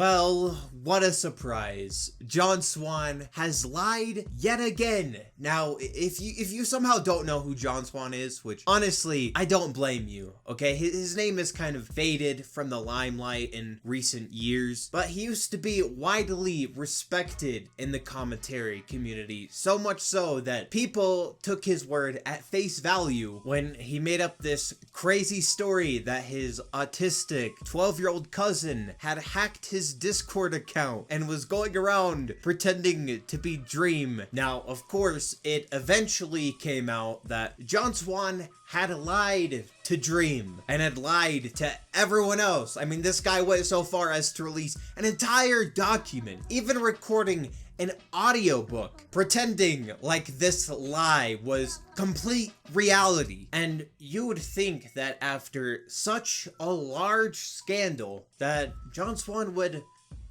Well, what a surprise. John Swan has lied yet again. Now, if you somehow don't know who John Swan is, which honestly, I don't blame you, okay? His name has kind of faded from the limelight in recent years, but he used to be widely respected in the commentary community, so much so that people took his word at face value when he made up this crazy story that his autistic 12-year-old cousin had hacked his Discord account and was going around pretending to be Dream. Now, of course, it eventually came out that John Swan had lied to Dream and had lied to everyone else. I mean, this guy went so far as to release an entire document, even recording an audiobook, pretending like this lie was complete reality. And you would think that after such a large scandal that John Swan would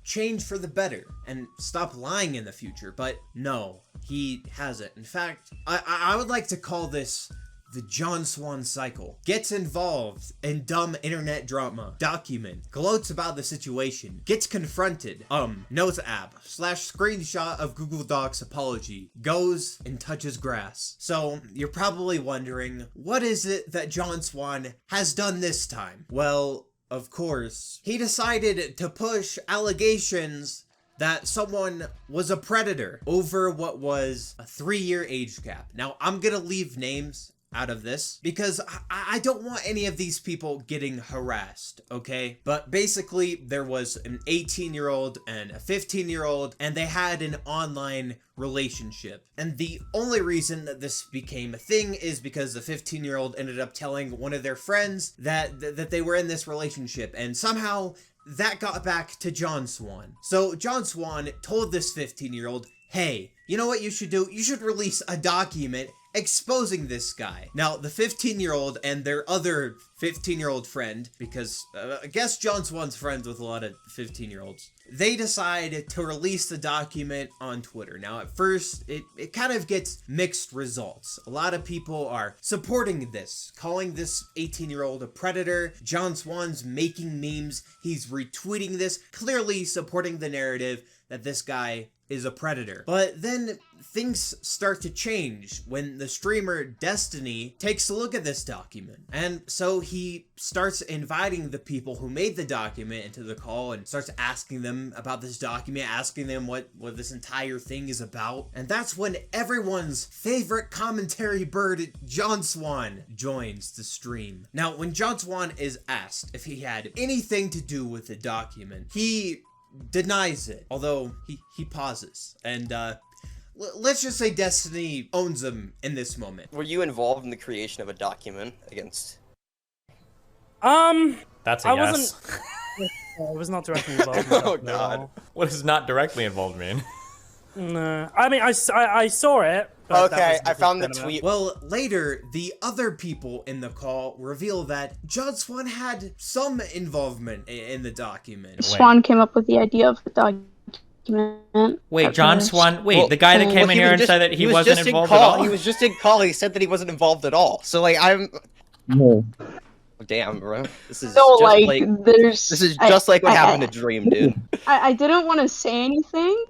change for the better and stop lying in the future, but no, he hasn't. In fact, I would like to call this the John Swan Cycle. Gets involved in dumb internet drama, document, gloats about the situation, gets confronted, notes app, / screenshot of Google Docs apology, goes and touches grass. So you're probably wondering, what is it that John Swan has done this time? Well, of course, he decided to push allegations that someone was a predator over what was a 3-year age gap. Now, I'm gonna leave names out of this because I don't want any of these people getting harassed, okay? But basically, there was an 18-year-old and a 15-year-old, and they had an online relationship. And the only reason that this became a thing is because the 15-year-old ended up telling one of their friends that they were in this relationship, and somehow that got back to John Swan. So John Swan told this 15-year-old, hey, you know what you should do? You should release a document exposing this guy. Now, the 15-year-old and their other 15-year-old friend, because I guess John Swan's friends with a lot of 15-year-olds, they decide to release the document on Twitter. Now, at first, it kind of gets mixed results. A lot of people are supporting this, calling this 18-year-old a predator. John Swan's making memes. He's retweeting this, clearly supporting the narrative that this guy is a predator. But then things start to change when the streamer Destiny takes a look at this document. And so he starts inviting the people who made the document into the call and starts asking them about this document, asking them what this entire thing is about. And that's when everyone's favorite commentary bird, John Swan, joins the stream. Now, when John Swan is asked if he had anything to do with the document, he denies it, although he pauses, and let's just say Destiny owns him in this moment. Were you involved in the creation of a document against? That's a yes. I was not directly involved. Oh God! What does not directly involved mean? No, I mean I saw it. But okay, I found the tweet. Well, later, the other people in the call reveal that John Swan had some involvement in the document. Swan came up with the idea of the document. Wait, John Swan? Wait, the guy that came in here and said that he wasn't involved at all? He was just in call. He said that he wasn't involved at all. So, like, No. Damn, bro. This is So, just like, this is just like what happened to Dream, dude. I didn't want to say anything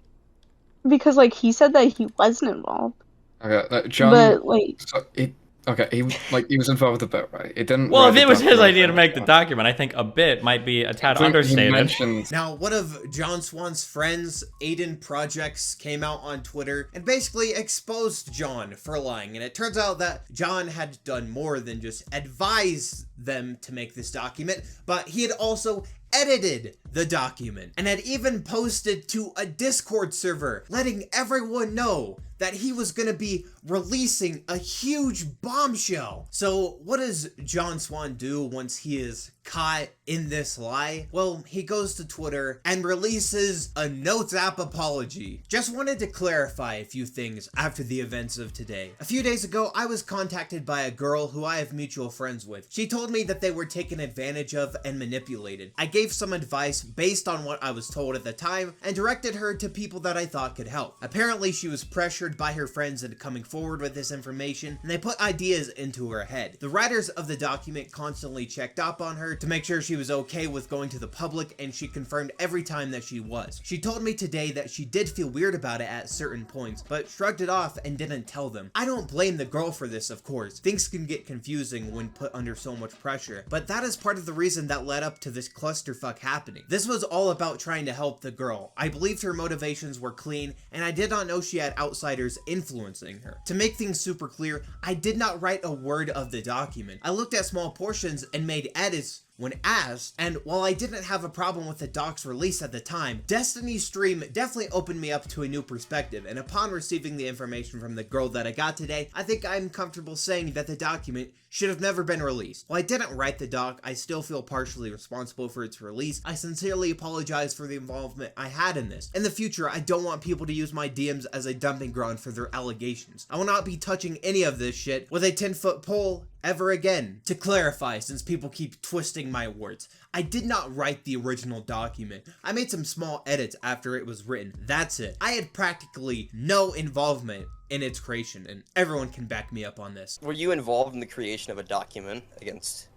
because, like, he said that he wasn't involved. Okay, John. But like, so he was involved with a bit, right? It didn't. Well, if it was his idea to make the document, I think a bit might be a tad understated. Now, one of John Swan's friends, Aiden Projects, came out on Twitter and basically exposed John for lying. And it turns out that John had done more than just advise them to make this document, but he had also edited the document and had even posted to a Discord server letting everyone know that he was gonna be releasing a huge bombshell. So what does John Swan do once he is caught in this lie? Well, he goes to Twitter and releases a Notes app apology. Just wanted to clarify a few things after the events of today. A few days ago, I was contacted by a girl who I have mutual friends with. She told me that they were taken advantage of and manipulated. I gave some advice based on what I was told at the time and directed her to people that I thought could help. Apparently, she was pressured pressured by her friends into coming forward with this information, and they put ideas into her head. The writers of the document constantly checked up on her to make sure she was okay with going to the public, and she confirmed every time that she was. She told me today that she did feel weird about it at certain points, but shrugged it off and didn't tell them. I don't blame the girl for this, of course. Things can get confusing when put under so much pressure, but that is part of the reason that led up to this clusterfuck happening. This was all about trying to help the girl. I believed her motivations were clean, and I did not know she had outsiders influencing her. To make things super clear, I did not write a word of the document. I looked at small portions and made edits when asked, and while I didn't have a problem with the doc's release at the time, Destiny's stream definitely opened me up to a new perspective, and upon receiving the information from the girl that I got today, I think I'm comfortable saying that the document should have never been released. While I didn't write the doc, I still feel partially responsible for its release. I sincerely apologize for the involvement I had in this. In the future, I don't want people to use my DMs as a dumping ground for their allegations. I will not be touching any of this shit with a 10-foot pole ever again. To clarify, since people keep twisting my words, I did not write the original document. I made some small edits after it was written. That's it. I had practically no involvement in its creation, and everyone can back me up on this. Were you involved in the creation of a document against?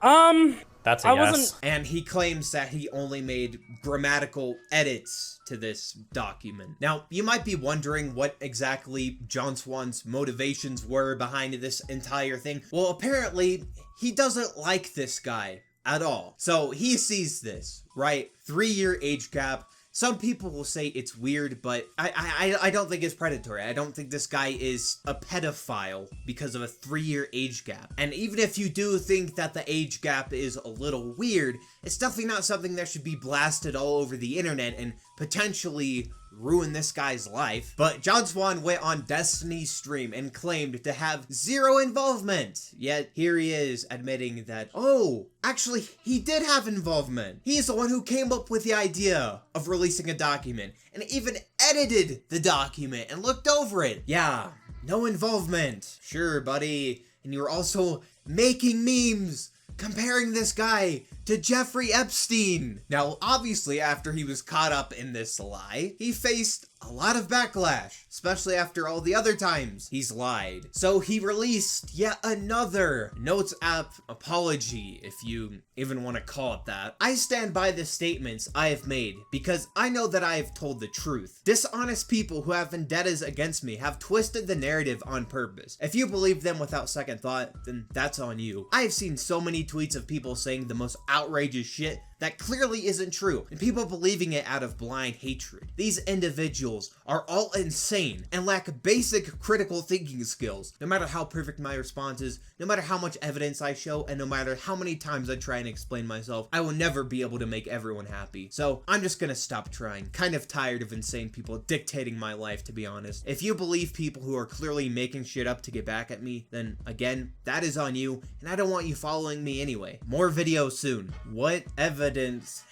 That's a I yes. wasn't. And he claims that he only made grammatical edits to this document. Now, you might be wondering what exactly John Swan's motivations were behind this entire thing. Well, apparently, he doesn't like this guy at all. So he sees this, right? 3-year age gap. Some people will say it's weird, but I don't think it's predatory. I don't think this guy is a pedophile because of a 3-year age gap. And even if you do think that the age gap is a little weird, it's definitely not something that should be blasted all over the internet and potentially ruin this guy's life. But John Swan went on Destiny's stream and claimed to have zero involvement. Yet here he is admitting that, oh, actually he did have involvement. He's the one who came up with the idea of releasing a document and even edited the document and looked over it. Yeah, no involvement. Sure, buddy. And you were also making memes comparing this guy to Jeffrey Epstein. Now, obviously, after he was caught up in this lie, he faced a lot of backlash, especially after all the other times he's lied. So he released yet another Notes app apology, if you even want to call it that. I stand by the statements I have made because I know that I have told the truth. Dishonest people who have vendettas against me have twisted the narrative on purpose. If you believe them without second thought, then that's on you. I have seen so many tweets of people saying the most outrageous shit that clearly isn't true, and people believing it out of blind hatred. These individuals are all insane and lack basic critical thinking skills. No matter how perfect my response is, no matter how much evidence I show, and no matter how many times I try and explain myself, I will never be able to make everyone happy. So I'm just gonna stop trying. Kind of tired of insane people dictating my life, to be honest. If you believe people who are clearly making shit up to get back at me, then again, that is on you, and I don't want you following me anyway. More videos soon. What evidence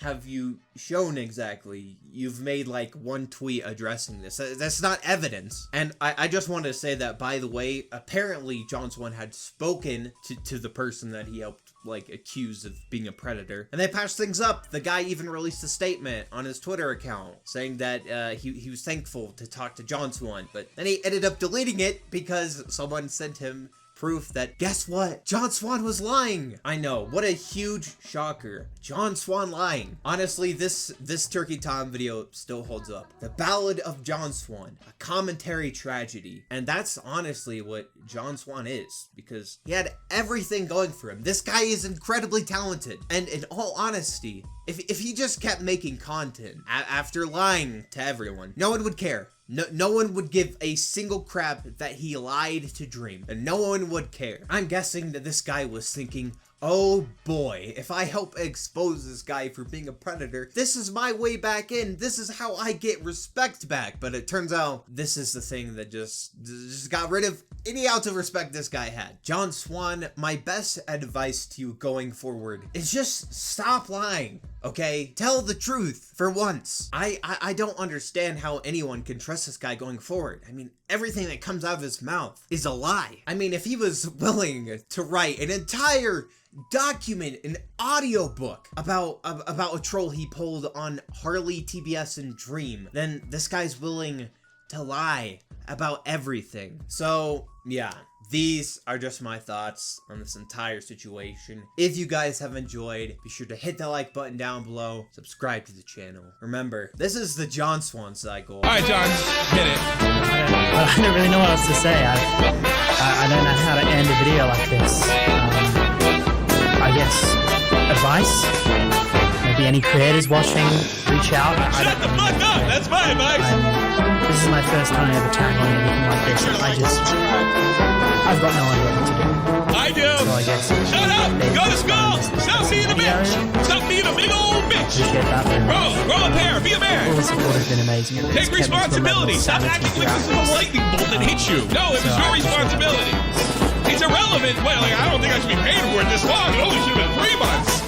have you shown exactly? You've made like one tweet addressing this. That's not evidence. And I just wanted to say that, by the way, apparently John Swan had spoken to the person that he helped like accuse of being a predator, and they patched things up. The guy even released a statement on his Twitter account saying that he was thankful to talk to John Swan, but then he ended up deleting it because someone sent him proof that, guess what? John Swan was lying. I know, what a huge shocker. John Swan lying. Honestly, this Turkey Tom video still holds up. The Ballad of John Swan, a commentary tragedy. And that's honestly what John Swan is, because he had everything going for him. This guy is incredibly talented. And in all honesty, if he just kept making content after lying to everyone, no one would care. No one would give a single crap that he lied to Dream, and no one would care. I'm guessing that this guy was thinking, oh boy, if I help expose this guy for being a predator, this is my way back in. This is how I get respect back. But it turns out this is the thing that just got rid of any ounce of respect this guy had. John Swan, my best advice to you going forward is just stop lying, okay? Tell the truth for once. I don't understand how anyone can trust this guy going forward. I mean, everything that comes out of his mouth is a lie. I mean, if he was willing to write an entire document, an audiobook about a troll he pulled on Harley, TBS, and Dream, then this guy's willing to lie about everything. So yeah, these are just my thoughts on this entire situation. If you guys have enjoyed, be sure to hit the like button down below, subscribe to the channel. Remember, this is the John Swan Cycle. All right, John, hit it. I don't really know what else to say. I don't know how to end a video like this. I guess advice. Maybe any creators watching, reach out. Shut the fuck up! That's my advice! This is my first time ever tackling anything like this, and I've got no idea what to do. I do! So I guess Shut up! Go to school! Stop being a bitch! Stop being a big old bitch! appreciate that very much. Grow a pair! Be a All man! the support has been amazing. It's Take kept me to a responsibility! level of Stop sanity acting like this is a throughout lightning bolt that hit you! No, it was your responsibility! It's irrelevant! Well, like, I don't think I should be paid for it this long. It only should have been 3 months!